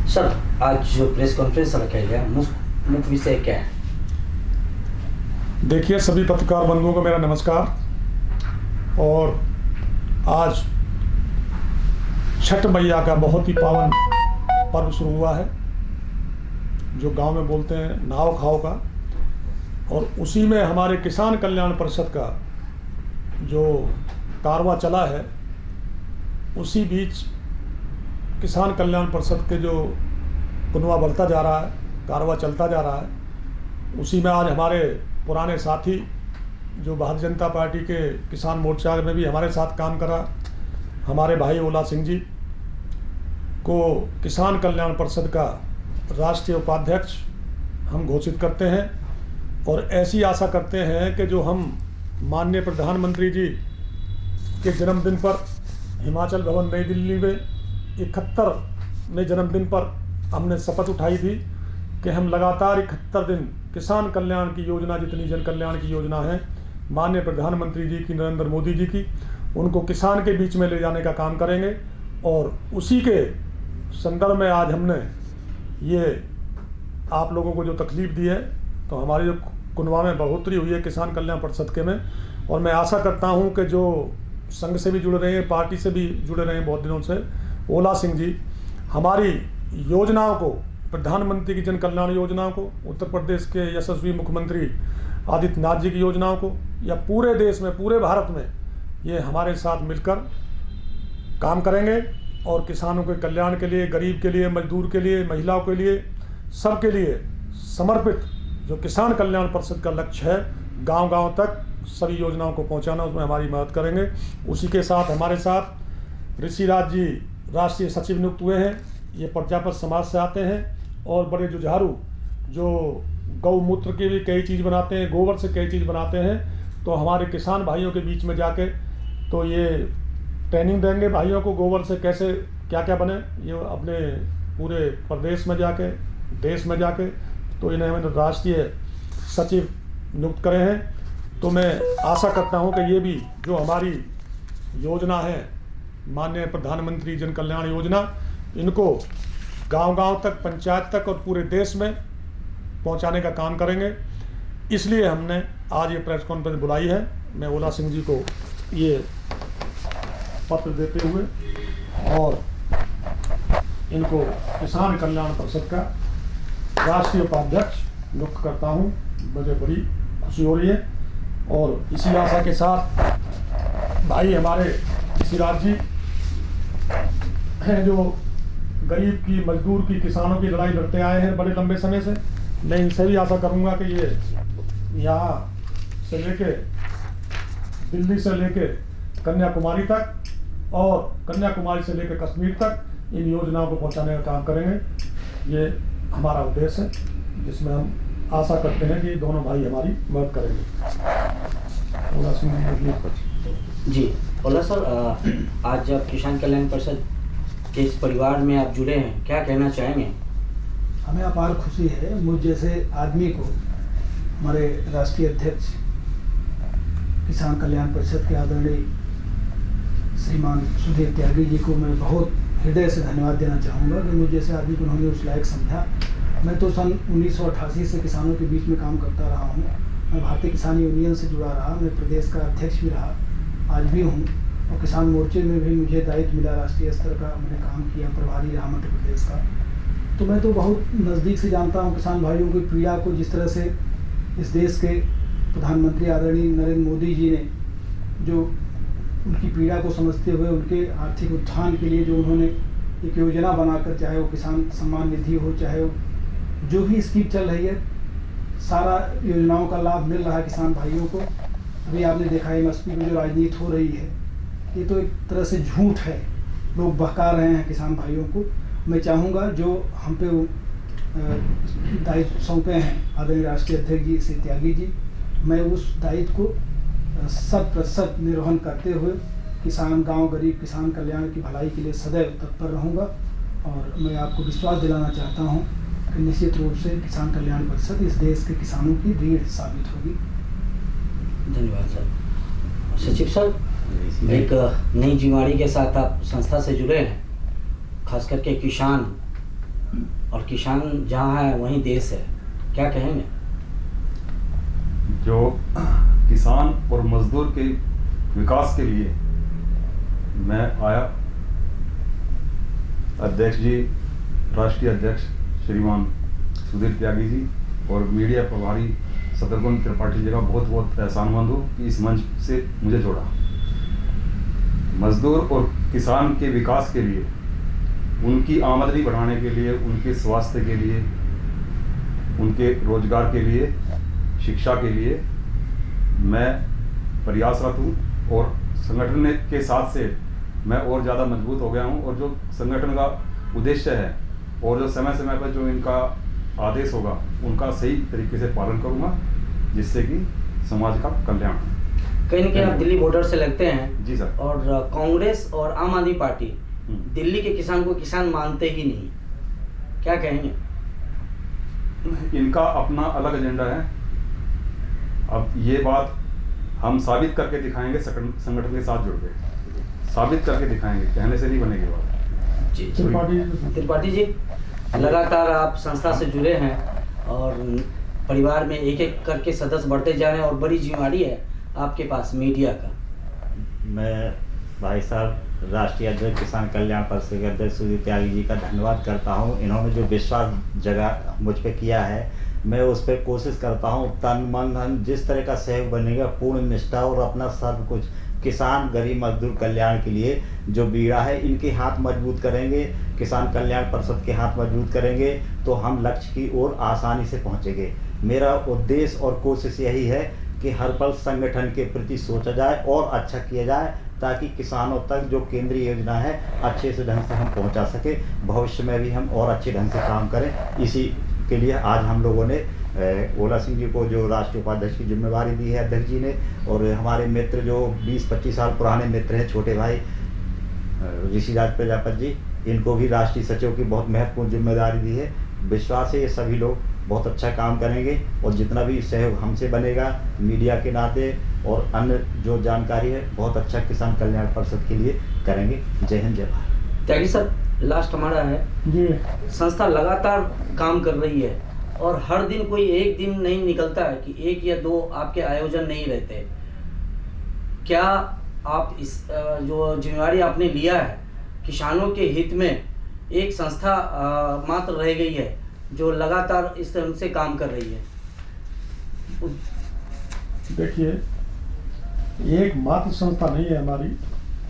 Sir, आज जो press conference रखा गया मुख्य विषय क्या है? देखिए, सभी पत्रकार बंधुओं को मेरा नमस्कार। और आज छठ मैया का बहुत ही पावन पर्व शुरू हुआ है, जो गांव में बोलते हैं नहाओ खाओ का। और उसी में हमारे किसान कल्याण परिषद का जो कारवां चला है, उसी बीच किसान कल्याण परिषद के जो पुनवा बढ़ता जा रहा है, कारवां चलता जा रहा है, उसी में आज हमारे पुराने साथी जो भारतीय जनता पार्टी के किसान मोर्चा में भी हमारे साथ काम करा, हमारे भाई ओला सिंह जी को किसान कल्याण परिषद का राष्ट्रीय उपाध्यक्ष हम घोषित करते हैं। और ऐसी आशा करते हैं कि जो हम माननीय प्रधानमंत्री जी के जन्मदिन पर हिमाचल भवन नई दिल्ली में 71वें जन्मदिन पर हमने शपथ उठाई थी कि हम लगातार 71 दिन किसान कल्याण की योजना, जितनी जन कल्याण की योजना है माननीय प्रधानमंत्री जी की, नरेंद्र मोदी जी की, उनको किसान के बीच में ले जाने का काम करेंगे। और उसी के संदर्भ में आज हमने ये आप लोगों को जो तकलीफ़ दी है, तो हमारी जो कुनवा में बढ़ोतरी हुई है किसान कल्याण परिषद के में, और मैं आशा करता हूँ कि जो संघ से भी जुड़ रहे हैं, पार्टी से भी जुड़े रहे हैं बहुत दिनों से, ओला सिंह जी हमारी योजनाओं को, प्रधानमंत्री की जन कल्याण योजनाओं को, उत्तर प्रदेश के यशस्वी मुख्यमंत्री आदित्यनाथ जी की योजनाओं को, या पूरे देश में, पूरे भारत में ये हमारे साथ मिलकर काम करेंगे। और किसानों के कल्याण के लिए, गरीब के लिए, मजदूर के लिए, महिलाओं के लिए, सबके लिए समर्पित जो किसान कल्याण परिषद का लक्ष्य है, गांव-गांव तक सभी योजनाओं को पहुंचाना, उसमें हमारी मदद करेंगे। उसी के साथ हमारे साथ ऋषिराज जी राष्ट्रीय सचिव नियुक्त हुए हैं। ये प्रजापत समाज से आते हैं और बड़े जुझारू, जो गौमूत्र की भी कई चीज़ बनाते हैं, गोबर से कई चीज़ बनाते हैं। तो हमारे किसान भाइयों के बीच में जाके तो ये ट्रेनिंग देंगे भाइयों को, गोबर से कैसे क्या क्या बने, ये अपने पूरे प्रदेश में जाके, देश में जाके, तो इन्हें हमें राष्ट्रीय सचिव नियुक्त करे हैं। तो मैं आशा करता हूं कि ये भी जो हमारी योजना है, माननीय प्रधानमंत्री जन कल्याण योजना, इनको गांव-गांव तक, पंचायत तक और पूरे देश में पहुंचाने का काम करेंगे। इसलिए हमने आज ये प्रेस कॉन्फ्रेंस बुलाई है। मैं ओला सिंह जी को ये पत्र देते हुए और इनको किसान कल्याण परिषद का राष्ट्रीय उपाध्यक्ष नियुक्त करता हूँ। मुझे बड़ी खुशी हो रही है। और इसी आशा के साथ भाई हमारे ऋषिराज जी हैं, जो गरीब की, मजदूर की, किसानों की लड़ाई लड़ते आए हैं बड़े लंबे समय से। मैं इनसे भी आशा करूंगा कि ये यहाँ से लेके, दिल्ली से लेके कन्याकुमारी तक और कन्याकुमारी से लेकर कश्मीर तक इन योजनाओं को पहुंचाने का काम करेंगे। ये हमारा उद्देश्य है, जिसमें हम आशा करते हैं कि दोनों भाई हमारी मदद करेंगे। ओला सिंह जी, ओला सर, आज जब किसान कल्याण परिषद के इस परिवार में आप जुड़े हैं, क्या कहना चाहेंगे? हमें अपार खुशी है। मुझ जैसे आदमी को हमारे राष्ट्रीय अध्यक्ष किसान कल्याण परिषद के आदरणीय श्रीमान सुधीर त्यागी जी को मैं बहुत हृदय से धन्यवाद देना चाहूँगा कि मुझ जैसे आदमी को उन्होंने उस लायक समझा। मैं तो सन 1988 से किसानों के बीच में काम करता रहा हूँ। मैं भारतीय किसान यूनियन से जुड़ा रहा, मैं प्रदेश का अध्यक्ष भी रहा, आज भी हूँ। और किसान मोर्चे में भी मुझे दायित्व मिला, राष्ट्रीय स्तर का मैंने काम किया, प्रभारी रहा मध्य प्रदेश का। तो मैं तो बहुत नज़दीक से जानता हूँ किसान भाइयों की पीड़ा को। जिस तरह से इस देश के प्रधानमंत्री आदरणीय नरेंद्र मोदी जी ने जो उनकी पीड़ा को समझते हुए उनके आर्थिक उत्थान के लिए जो उन्होंने एक योजना बनाकर, चाहे वो किसान सम्मान निधि हो, चाहे वो जो भी स्कीम चल रही है, सारा योजनाओं का लाभ मिल रहा है किसान भाइयों को। अभी आपने देखा है MSP में जो राजनीति हो रही है, ये तो एक तरह से झूठ है, लोग बहका रहे हैं किसान भाइयों को। मैं चाहूँगा जो हम पे दायित्व सौंपे हैं आदरणीय राष्ट्रीय अध्यक्ष जी श्री त्यागी जी, मैं उस दायित्व को 100% निर्वहन करते हुए किसान, गांव, गरीब किसान कल्याण की भलाई के लिए सदैव तत्पर रहूँगा। और मैं आपको विश्वास दिलाना चाहता हूँ कि निश्चित रूप से किसान कल्याण परिषद इस देश के किसानों की रीढ़ साबित होगी। धन्यवाद सर। सचिव सर, एक नई जिम्मेदारी के साथ आप संस्था से जुड़े हैं, खास करके किसान और किसान जहाँ है वहीं देश है, क्या कहेंगे? जो किसान और मजदूर के विकास के लिए मैं आया, अध्यक्ष जी, राष्ट्रीय अध्यक्ष श्रीमान सुधीर त्यागी जी और मीडिया प्रभारी शत्रुघ्न त्रिपाठी जी का बहुत बहुत एहसानमंद हूँ कि इस मंच से मुझे जोड़ा। मजदूर और किसान के विकास के लिए, उनकी आमदनी बढ़ाने के लिए, उनके स्वास्थ्य के लिए, उनके रोजगार के लिए, शिक्षा के लिए मैं प्रयासरत हूँ और संगठन के साथ से मैं और ज़्यादा मजबूत हो गया हूँ। और जो संगठन का उद्देश्य है और जो समय समय पर जो इनका आदेश होगा उनका सही तरीके से पालन करूँगा, जिससे कि समाज का कल्याण हो। कहीं ना कहीं आप दिल्ली बॉर्डर से लगते हैं। जी सर। और कांग्रेस और आम आदमी पार्टी दिल्ली के किसान को किसान मानते ही नहीं, क्या कहेंगे? इनका अपना अलग एजेंडा है। अब ये बात हम साबित करके दिखाएंगे, संगठन के साथ जुड़ के साबित करके दिखाएंगे, कहने से नहीं बनेगी बात। जी त्रिपाठी जी, लगातार आप संस्था से जुड़े हैं और परिवार में एक एक करके सदस्य बढ़ते जा रहे हैं और बड़ी जिम्मेदारी है आपके पास मीडिया का। मैं भाई साहब राष्ट्रीय अध्यक्ष किसान कल्याण परिषद के अध्यक्ष सुधीर त्यागी जी का धन्यवाद करता हूं। इन्होंने जो विश्वास जगह मुझ पे किया है, मैं उस पर कोशिश करता हूं तन मन धन, जिस तरह का सहयोग बनेगा पूर्ण निष्ठा और अपना सब कुछ किसान गरीब मजदूर कल्याण के लिए जो बीड़ा है इनके हाथ मजबूत करेंगे, किसान कल्याण परिषद के हाथ मजबूत करेंगे तो हम लक्ष्य की ओर आसानी से पहुँचेंगे। मेरा उद्देश्य और कोशिश यही है कि हर पल संगठन के प्रति सोचा जाए और अच्छा किया जाए, ताकि किसानों तक जो केंद्रीय योजना है अच्छे से ढंग से हम पहुंचा सके। भविष्य में भी हम और अच्छे ढंग से काम करें। इसी के लिए आज हम लोगों ने ओला सिंह जी को जो राष्ट्रीय उपाध्यक्ष की जिम्मेवारी दी है अध्यक्ष जी ने, और हमारे मित्र जो 20-25 साल पुराने मित्र हैं, छोटे भाई ऋषिराज प्रजापति जी, इनको भी राष्ट्रीय सचिव की बहुत महत्वपूर्ण जिम्मेदारी दी है। विश्वास है ये सभी लोग बहुत अच्छा काम करेंगे और जितना भी सहयोग हमसे बनेगा मीडिया के नाते और अन्य जो जानकारी है बहुत अच्छा किसान कल्याण परिषद के लिए करेंगे। जय हिंद, जय भारत। त्यागी सर, लास्ट हमारा है जी। संस्था लगातार काम कर रही है और हर दिन कोई एक दिन नहीं निकलता है कि एक या दो आपके आयोजन नहीं रहते। क्या आप इस जो जिम्मेवारी आपने लिया है किसानों के हित में, एक संस्था मात्र रह गई है जो लगातार इस तरह से काम कर रही है? देखिए, एक मात्र संस्था नहीं है हमारी,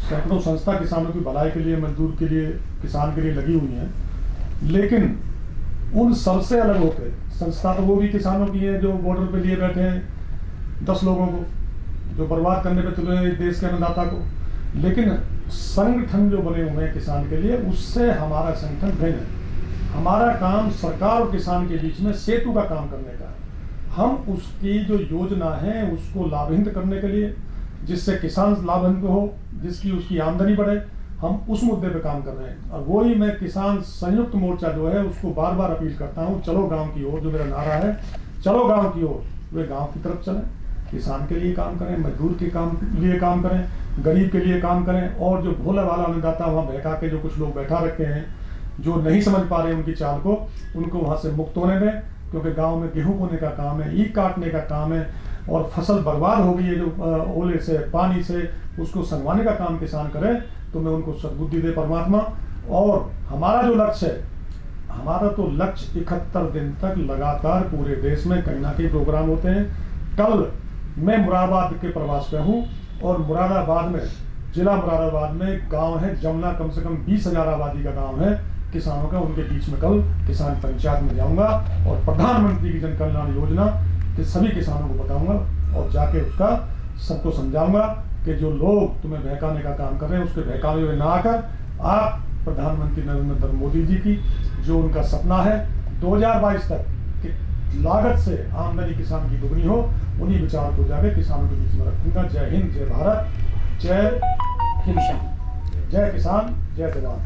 सैकड़ों संस्था किसानों की भलाई के लिए, मजदूर के लिए, किसान के लिए लगी हुई हैं। लेकिन उन सबसे अलग होकर संस्था तो वो भी किसानों की है जो बॉर्डर पे लिए बैठे हैं 10 लोगों को, जो बर्बाद करने पे तुले हैं देश के अन्नदाता को। लेकिन संगठन जो बने हुए हैं किसान के लिए, उससे हमारा संगठन भिन्न है। हमारा काम सरकार और किसान के बीच में सेतु का काम करने का है। हम उसकी जो योजना है उसको लाभान्वित करने के लिए, जिससे किसान लाभान्वित हो, जिसकी उसकी आमदनी बढ़े, हम उस मुद्दे पे काम कर रहे हैं। और वही मैं किसान संयुक्त मोर्चा जो है उसको बार बार अपील करता हूँ, चलो गांव की ओर, जो मेरा नारा है चलो गांव की ओर, वे गांव की तरफ चलें, किसान के लिए काम करें, मजदूर के लिए काम करें, गरीब के लिए काम करें। और जो भोला वाला अन्नदाता वहाँ बहका के जो कुछ लोग बैठा रखे हैं, जो नहीं समझ पा रहे उनकी चाल को, उनको वहाँ से मुक्त होने दें। क्योंकि गांव में गेहूं बोने का काम है, ईख काटने का काम है, और फसल बर्बाद हो गई है जो ओले से, पानी से, उसको संगवाने का काम किसान करे, तो मैं उनको सद्बुद्धि दे परमात्मा। और हमारा जो लक्ष्य है, हमारा तो लक्ष्य 71 दिन तक लगातार पूरे देश में कहीं ना कहीं प्रोग्राम होते हैं। कल मैं मुरादाबाद के प्रवास पे हूँ और मुरादाबाद में, जिला मुरादाबाद में गांव है जमुना, कम से कम 20,000 आबादी का गांव है किसानों का, उनके बीच में कल किसान पंचायत में जाऊंगा और प्रधानमंत्री की जन कल्याण योजना के सभी किसानों को बताऊंगा और जाके उसका सबको समझाऊंगा कि जो लोग तुम्हें बहकाने का काम कर रहे हैं उसके बहकावे में ना आकर आप प्रधानमंत्री नरेंद्र मोदी जी की जो उनका सपना है 2022 तक कि लागत से आमदनी किसान की दुगनी हो, उन्हीं विचार को जाके किसानों के बीच में रखूंगा। जय हिंद, जय भारत, जय हिंद, जय किसान, जय जवान।